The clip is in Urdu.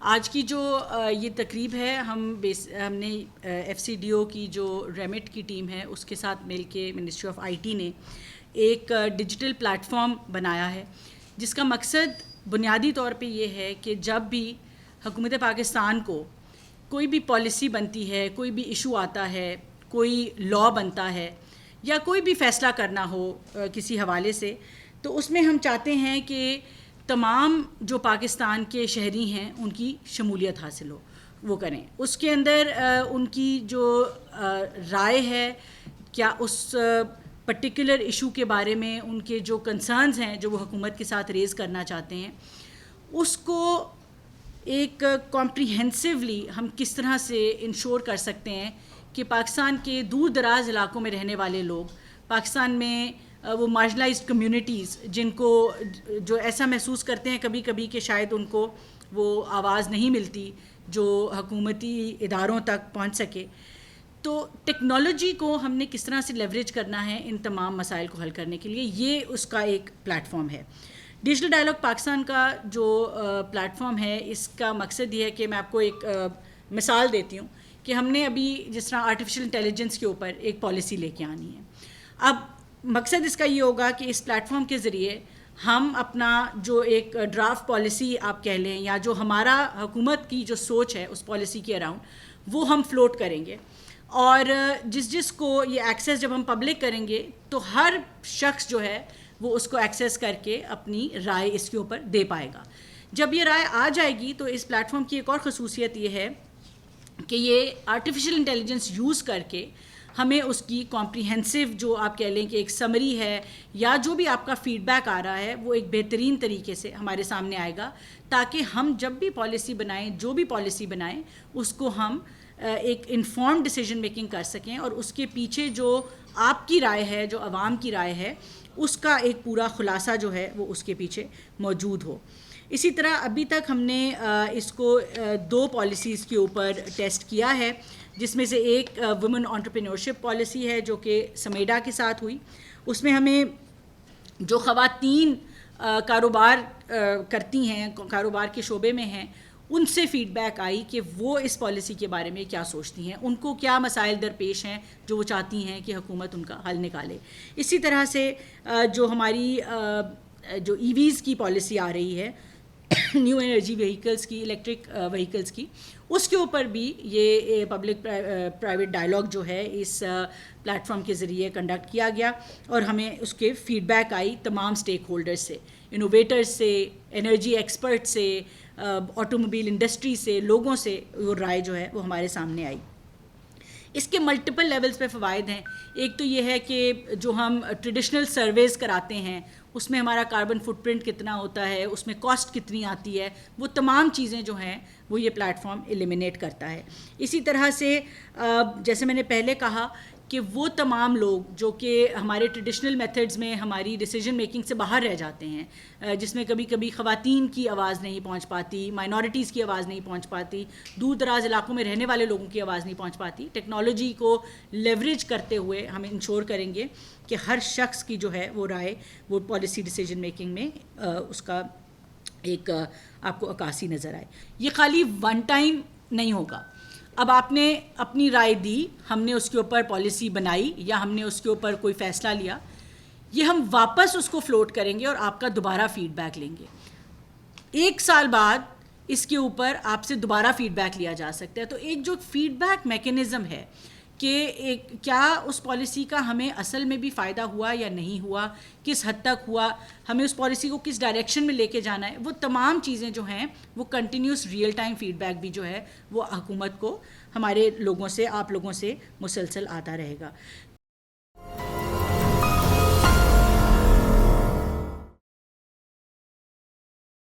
آج کی جو یہ تقریب ہے ہم نے ایف سی ڈی او کی جو ریمٹ کی ٹیم ہے اس کے ساتھ مل کے منسٹری آف آئی ٹی نے ایک ڈیجیٹل پلیٹ فارم بنایا ہے جس کا مقصد بنیادی طور پہ یہ ہے کہ جب بھی حکومت پاکستان کو کوئی بھی پالیسی بنتی ہے، کوئی بھی ایشو آتا ہے، کوئی لا بنتا ہے یا کوئی بھی فیصلہ کرنا ہو کسی حوالے سے، تو اس میں ہم چاہتے ہیں کہ تمام جو پاکستان کے شہری ہیں ان کی شمولیت حاصل ہو، وہ کریں۔ اس کے اندر ان کی جو رائے ہے، کیا اس پرٹیکولر ایشو کے بارے میں ان کے جو کنسرنز ہیں جو وہ حکومت کے ساتھ ریز کرنا چاہتے ہیں، اس کو ایک کمپریہنسولی ہم کس طرح سے انشور کر سکتے ہیں کہ پاکستان کے دور دراز علاقوں میں رہنے والے لوگ، پاکستان میں وہ مارجنلائزڈ کمیونٹیز جن کو جو ایسا محسوس کرتے ہیں کبھی کبھی کہ شاید ان کو وہ آواز نہیں ملتی جو حکومتی اداروں تک پہنچ سکے، تو ٹیکنالوجی کو ہم نے کس طرح سے لیوریج کرنا ہے ان تمام مسائل کو حل کرنے کے لیے، یہ اس کا ایک پلیٹ فارم ہے۔ ڈیجیٹل ڈائلاگ پاکستان کا جو پلیٹ فارم ہے، اس کا مقصد یہ ہے کہ میں آپ کو ایک مثال دیتی ہوں کہ ہم نے ابھی جس طرح آرٹیفیشل انٹیلیجنس کے اوپر ایک پالیسی لے کے آنی ہے۔ اب مقصد اس کا یہ ہوگا کہ اس پلیٹ فارم کے ذریعے ہم اپنا جو ایک ڈرافٹ پالیسی آپ کہہ لیں یا جو ہمارا حکومت کی جو سوچ ہے اس پالیسی کے اراؤنڈ وہ ہم فلوٹ کریں گے، اور جس کو یہ ایکسیس جب ہم پبلک کریں گے تو ہر شخص جو ہے وہ اس کو ایکسیس کر کے اپنی رائے اس کے اوپر دے پائے گا۔ جب یہ رائے آ جائے گی تو اس پلیٹ فارم کی ایک اور خصوصیت یہ ہے کہ یہ آرٹیفیشل انٹیلیجنس یوز کر کے ہمیں اس کی کمپریہنسو جو آپ کہہ لیں کہ ایک سمری ہے یا جو بھی آپ کا فیڈ بیک آ رہا ہے وہ ایک بہترین طریقے سے ہمارے سامنے آئے گا، تاکہ ہم جب بھی پالیسی بنائیں، جو بھی پالیسی بنائیں، اس کو ہم ایک انفارمڈ ڈیسیجن میکنگ کر سکیں، اور اس کے پیچھے جو آپ کی رائے ہے، جو عوام کی رائے ہے، اس کا ایک پورا خلاصہ جو ہے وہ اس کے پیچھے موجود ہو۔ اسی طرح ابھی تک ہم نے اس کو 2 پالیسیز کے اوپر ٹیسٹ کیا ہے، جس میں سے ایک وومن انٹرپرینیورشپ پالیسی ہے جو کہ سمیڈا کے ساتھ ہوئی۔ اس میں ہمیں جو خواتین کاروبار کرتی ہیں، کاروبار کے شعبے میں ہیں، ان سے فیڈ بیک آئی کہ وہ اس پالیسی کے بارے میں کیا سوچتی ہیں، ان کو کیا مسائل درپیش ہیں جو وہ چاہتی ہیں کہ حکومت ان کا حل نکالے۔ اسی طرح سے جو ہماری جو ای ویز کی پالیسی آ رہی ہے، نیو انرجی وہیکلز کی، الیکٹرک وہیکلز کی، اس کے اوپر بھی یہ پبلک پرائیویٹ ڈائلاگ جو ہے اس پلیٹ فارم کے ذریعے کنڈکٹ کیا گیا، اور ہمیں اس کے فیڈ بیک آئی تمام سٹیک ہولڈرز سے، انوویٹرز سے، انرجی ایکسپرٹ سے، آٹو موبائل انڈسٹری سے، لوگوں سے وہ رائے جو ہے وہ ہمارے سامنے آئی۔ اس کے ملٹیپل لیولز پہ فوائد ہیں۔ ایک تو یہ ہے کہ جو ہم ٹریڈیشنل سرویز کراتے ہیں اس میں ہمارا کاربن فٹ پرنٹ کتنا ہوتا ہے، اس میں کاسٹ کتنی آتی ہے، وہ تمام چیزیں جو ہیں وہ یہ پلیٹ فارم ایلیمینیٹ کرتا ہے۔ اسی طرح سے جیسے میں نے پہلے کہا کہ وہ تمام لوگ جو کہ ہمارے ٹریڈیشنل میتھڈز میں ہماری ڈیسیجن میکنگ سے باہر رہ جاتے ہیں، جس میں کبھی کبھی خواتین کی آواز نہیں پہنچ پاتی، مائنورٹیز کی آواز نہیں پہنچ پاتی، دور دراز علاقوں میں رہنے والے لوگوں کی آواز نہیں پہنچ پاتی، ٹیکنالوجی کو لیوریج کرتے ہوئے ہم انشور کریں گے کہ ہر شخص کی جو ہے وہ رائے وہ پالیسی ڈیسیجن میکنگ میں اس کا ایک آپ کو عکاسی نظر آئے۔ یہ خالی ون ٹائم نہیں ہوگا۔ اب آپ نے اپنی رائے دی، ہم نے اس کے اوپر پالیسی بنائی یا ہم نے اس کے اوپر کوئی فیصلہ لیا، یہ ہم واپس اس کو فلوٹ کریں گے اور آپ کا دوبارہ فیڈ بیک لیں گے۔ 1 سال بعد اس کے اوپر آپ سے دوبارہ فیڈ بیک لیا جا سکتا ہے۔ تو ایک جو فیڈ بیک میکینزم ہے کہ کیا اس پالیسی کا ہمیں اصل میں بھی فائدہ ہوا یا نہیں ہوا، کس حد تک ہوا، ہمیں اس پالیسی کو کس ڈائریکشن میں لے کے جانا ہے، وہ تمام چیزیں جو ہیں وہ continuous real time feedback بھی جو ہے وہ حکومت کو ہمارے لوگوں سے، آپ لوگوں سے مسلسل آتا رہے گا۔